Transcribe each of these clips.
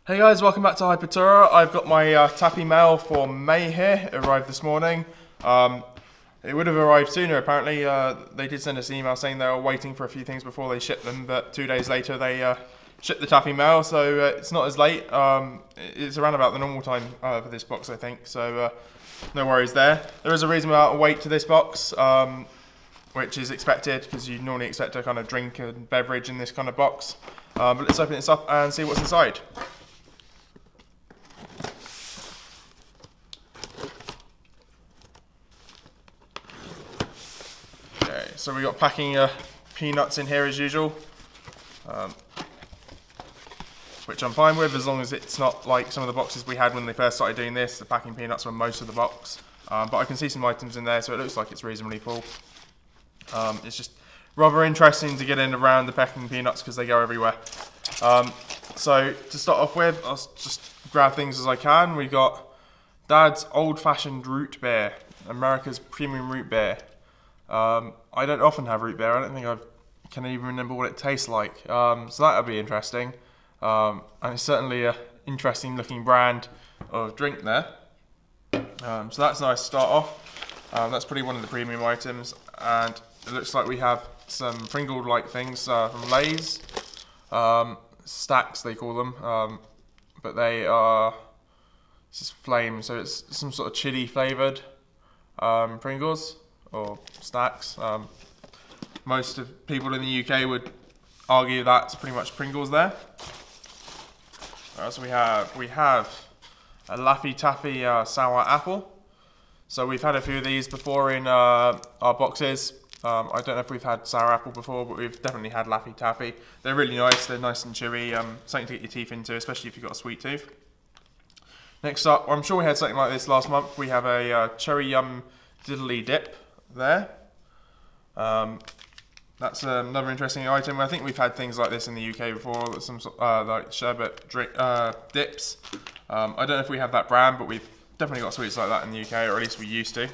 Hey guys, welcome back to Hypertora. I've got my Taffy mail for May here. It arrived this morning. It would have arrived sooner apparently. They did send us an email saying they were waiting for a few things before they shipped them, but 2 days later they shipped the Taffy mail, so it's not as late. It's around about the normal time for this box, I think, so no worries there. There is a reasonable amount of weight to this box, which is expected because you normally expect a kind of drink and beverage in this kind of box. But let's open this up and see what's inside. So we got packing peanuts in here as usual, which I'm fine with as long as it's not like some of the boxes we had when they first started doing this. The packing peanuts were most of the box, but I can see some items in there, so it looks like it's reasonably full. It's just rather interesting to get in around the packing peanuts because they go everywhere. So to start off with, I'll just grab things as I can. We got Dad's old-fashioned root beer, America's premium root beer. I don't often have root beer. I don't think I can even remember what it tastes like. So that'll be interesting. And it's certainly an interesting looking brand of drink there. So that's nice to start off. That's probably one of the premium items. And it looks like we have some Pringle-like things from Lay's. Stacks, they call them. But they are just flame, so it's some sort of chili flavoured Pringles. Or stacks. Most of people in the UK would argue that's pretty much Pringles there. What else we have? We have a Laffy Taffy sour apple. So we've had a few of these before in our boxes. I don't know if we've had sour apple before, but we've definitely had Laffy Taffy. They're really nice. They're nice and chewy. Something to get your teeth into, especially if you've got a sweet tooth. Next up, I'm sure we had something like this last month. We have a cherry yum diddly dip there. That's another interesting item. I think we've had things like this in the UK before, some sort like sherbet drink, dips. I don't know if we have that brand, but we've definitely got sweets like that in the UK, or at least we used to.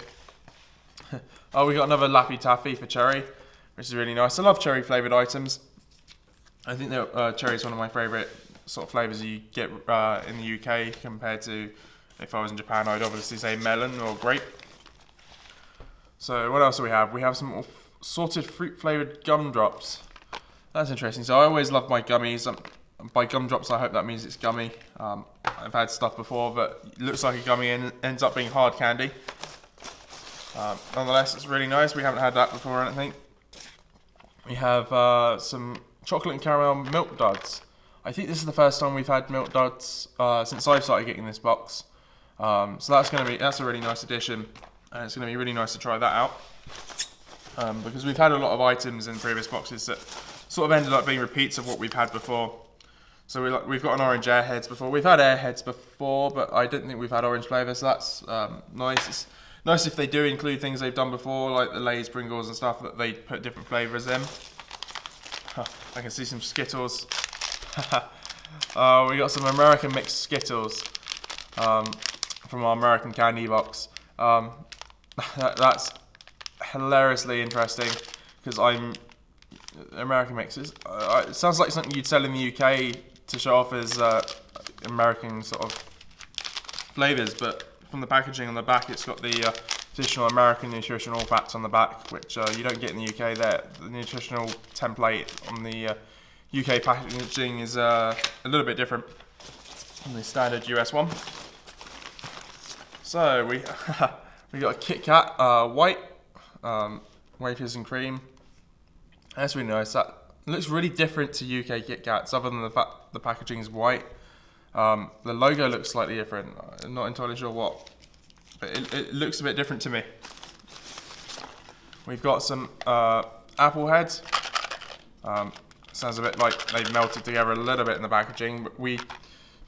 Oh, we got another Laffy Taffy for cherry, which is really nice. I love cherry flavoured items. I think that cherry is one of my favourite sort of flavours you get in the UK compared to if I was in Japan. I'd obviously say melon or grape. So what else do we have? We have some sorted fruit flavoured gumdrops. That's interesting. So I always love my gummies. By gumdrops, I hope that means it's gummy. I've had stuff before, but it looks like a gummy and ends up being hard candy. Nonetheless, it's really nice. We haven't had that before, I don't think. We have some chocolate and caramel milk duds. I think this is the first time we've had milk duds since I've started getting this box. So that's a really nice addition. And it's going to be really nice to try that out, because we've had a lot of items in previous boxes that sort of ended up being repeats of what we've had before. So we've got an orange Airheads before. We've had Airheads before, but I don't think we've had orange flavour, so that's nice. It's nice if they do include things they've done before, like the Lay's Pringles and stuff, that they put different flavours in. I can see some Skittles. We got some American mixed Skittles from our American candy box. That's hilariously interesting because American mixes. It sounds like something you'd sell in the UK to show off as American sort of flavours, but from the packaging on the back, it's got the traditional American nutritional facts on the back, which you don't get in the UK. There, the nutritional template on the UK packaging is a little bit different from the standard US one. So we got a Kit Kat white wafers and cream. That's really nice. That looks really different to UK Kit Kats, other than the fact the packaging is white. The logo looks slightly different. I'm not entirely sure what, but it looks a bit different to me. We've got some apple heads. Sounds a bit like they've melted together a little bit in the packaging, but we've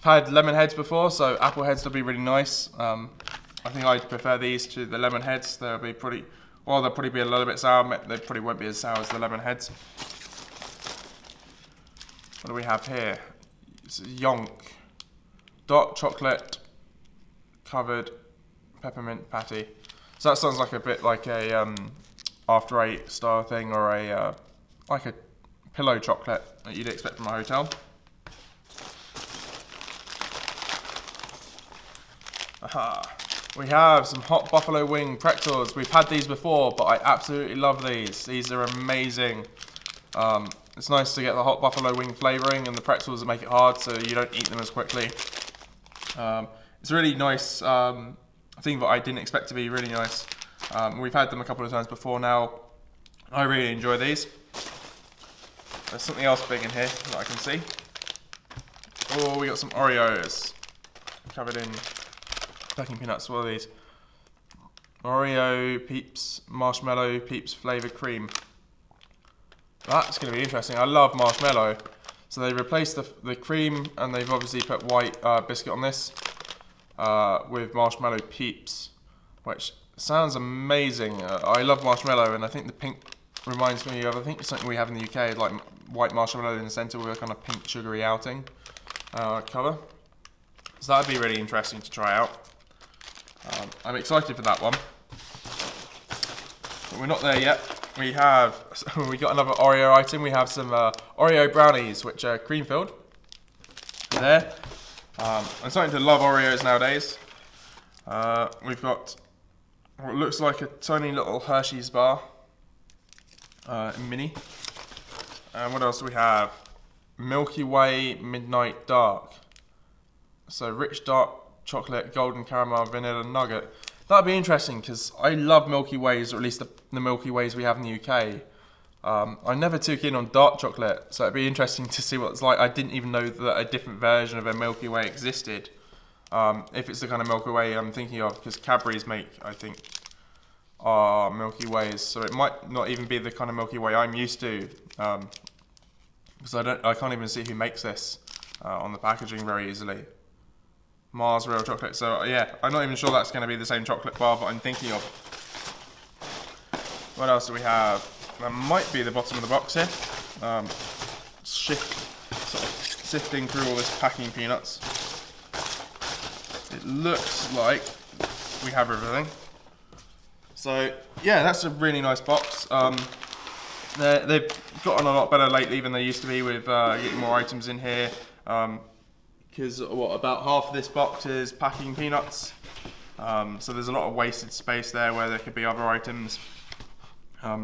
had lemon heads before, so apple heads will be really nice. I think I'd prefer these to the lemon heads. They'll probably be a little bit sour. They probably won't be as sour as the lemon heads. What do we have here? It's a Yonk dark chocolate covered peppermint patty. So that sounds like a bit like a after eight style thing, or a like a pillow chocolate that you'd expect from a hotel. Aha. We have some hot buffalo wing pretzels. We've had these before, but I absolutely love these. These are amazing. It's nice to get the hot buffalo wing flavouring, and the pretzels make it hard so you don't eat them as quickly. It's a really nice thing that I didn't expect to be really nice. We've had them a couple of times before now. I really enjoy these. There's something else big in here that I can see. Oh, we got some Oreos covered in packing peanuts. What are these? Oreo Peeps Marshmallow Peeps Flavoured Cream. That's going to be interesting. I love marshmallow. So they replaced the cream, and they've obviously put white biscuit on this with marshmallow Peeps, which sounds amazing. I love marshmallow, and I think the pink reminds me of, I think it's something we have in the UK, like white marshmallow in the centre with a kind of pink sugary outing colour. So that'd be really interesting to try out. I'm excited for that one. But we're not there yet. We got another Oreo item. We have some Oreo brownies, which are cream filled. There. I'm starting to love Oreos nowadays. We've got what looks like a tiny little Hershey's bar, mini. And what else do we have? Milky Way Midnight Dark. So rich dark chocolate, golden caramel, vanilla nugget. That'd be interesting because I love Milky Ways, or at least the Milky Ways we have in the UK. I never took in on dark chocolate, so it'd be interesting to see what it's like. I didn't even know that a different version of a Milky Way existed. If it's the kind of Milky Way I'm thinking of, because Cadbury's make, I think, Milky Ways, so it might not even be the kind of Milky Way I'm used to, because I can't even see who makes this on the packaging very easily. Mars Real Chocolate. So yeah, I'm not even sure that's going to be the same chocolate bar that I'm thinking of. What else do we have? That might be the bottom of the box here. Sifting through all this packing peanuts. It looks like we have everything. So yeah, that's a really nice box. They've gotten a lot better lately than they used to be with getting more items in here. Because about half of this box is packing peanuts, so there's a lot of wasted space there where there could be other items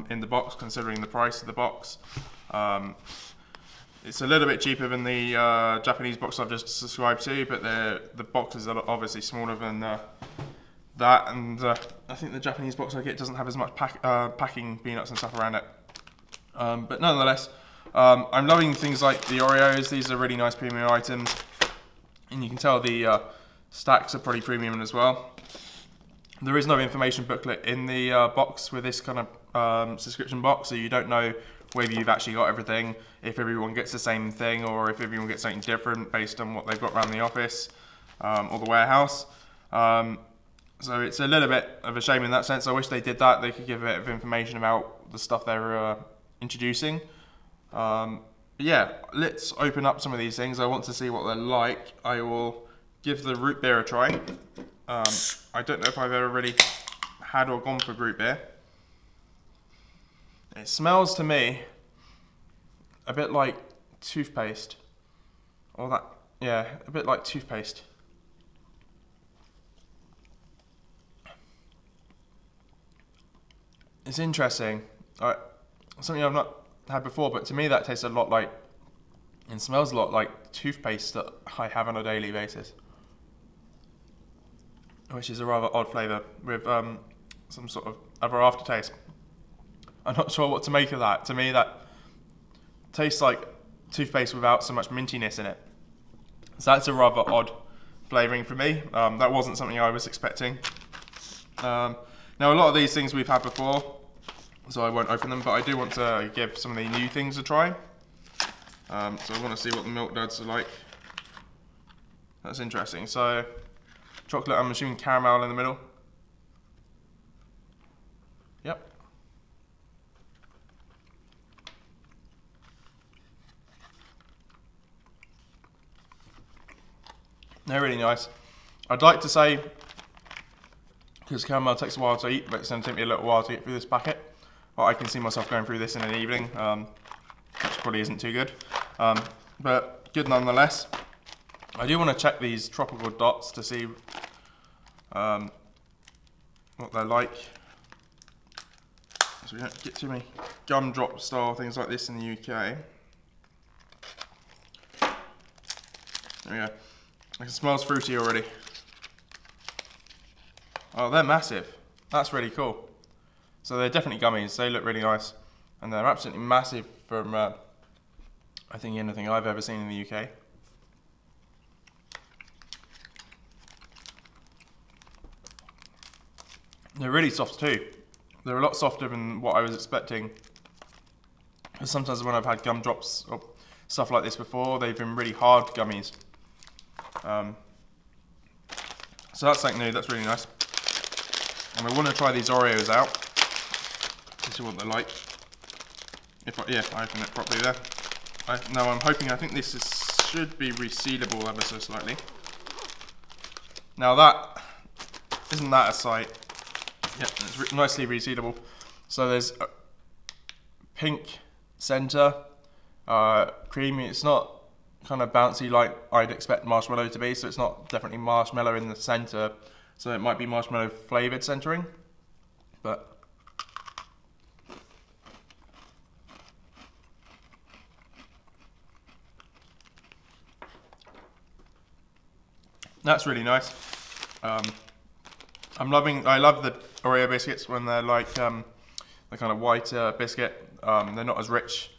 in the box, considering the price of the box. It's a little bit cheaper than the Japanese box I've just subscribed to, but the boxes are obviously smaller than that, and I think the Japanese box I get doesn't have as much packing peanuts and stuff around it. But nonetheless, I'm loving things like the Oreos. These are really nice premium items. And you can tell the stacks are pretty premium as well. There is no information booklet in the box with this kind of subscription box, so you don't know whether you've actually got everything, if everyone gets the same thing, or if everyone gets something different based on what they've got around the office or the warehouse. So it's a little bit of a shame in that sense. I wish they did that. They could give a bit of information about the stuff they're introducing. Yeah, let's open up some of these things. I want to see what they're like. I will give the root beer a try. I don't know if I've ever really had or gone for root beer. It smells to me a bit like toothpaste. Or that, yeah, a bit like toothpaste. It's interesting. Something I've not had before, but to me that tastes a lot like, and smells a lot like toothpaste that I have on a daily basis, which is a rather odd flavour with some sort of other aftertaste. I'm not sure what to make of that. To me that tastes like toothpaste without so much mintiness in it. So that's a rather odd flavouring for me. That wasn't something I was expecting. Now a lot of these things we've had before, so I won't open them, but I do want to give some of the new things a try. So I want to see what the Milk Duds are like. That's interesting. So chocolate, I'm assuming caramel in the middle. Yep. They're really nice. I'd like to say, because caramel takes a while to eat, but it's going to take me a little while to get through this packet. Well, I can see myself going through this in an evening, which probably isn't too good, but good nonetheless. I do want to check these tropical dots to see what they're like. So we don't get too many gumdrop style things like this in the UK. There we go. It smells fruity already. Oh, they're massive. That's really cool. So they're definitely gummies. They look really nice. And they're absolutely massive from, I think, anything I've ever seen in the UK. They're really soft too. They're a lot softer than what I was expecting. Because sometimes when I've had gumdrops or stuff like this before, they've been really hard gummies. So that's something new, that's really nice. And we want to try these Oreos out to see what they're like. I open it properly there. Now I'm hoping, I think this should be resealable ever so slightly. Now that, isn't that a sight? Yeah, it's nicely resealable. So there's a pink center, creamy. It's not kind of bouncy like I'd expect marshmallow to be, so it's not definitely marshmallow in the center. So it might be marshmallow flavored centering, but that's really nice. I love the Oreo biscuits when they're like the kind of white biscuit. They're not as rich,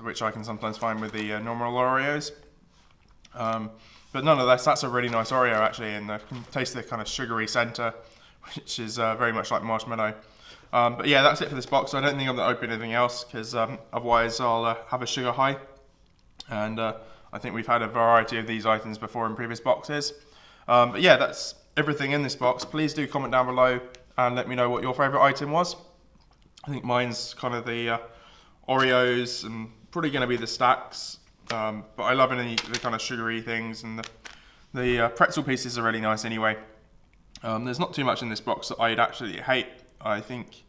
which I can sometimes find with the normal Oreos. But nonetheless, that's a really nice Oreo actually, and I can taste the kind of sugary centre, which is very much like marshmallow. But yeah, that's it for this box. I don't think I'm going to open anything else, because otherwise I'll have a sugar high. And I think we've had a variety of these items before in previous boxes. But yeah, that's everything in this box. Please do comment down below and let me know what your favourite item was. I think mine's kind of the Oreos, and probably going to be the stacks. But I love any the kind of sugary things, and the pretzel pieces are really nice anyway. There's not too much in this box that I'd absolutely hate. I think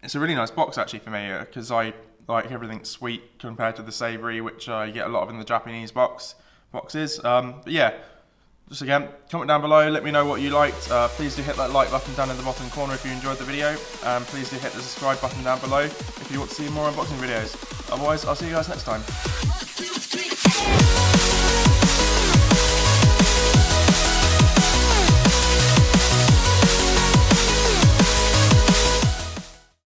it's a really nice box actually for me, because I like everything sweet compared to the savoury, which I get a lot of in the Japanese boxes. But yeah, just again, comment down below, let me know what you liked. Please do hit that like button down in the bottom corner if you enjoyed the video, and please do hit the subscribe button down below if you want to see more unboxing videos. Otherwise, I'll see you guys next time.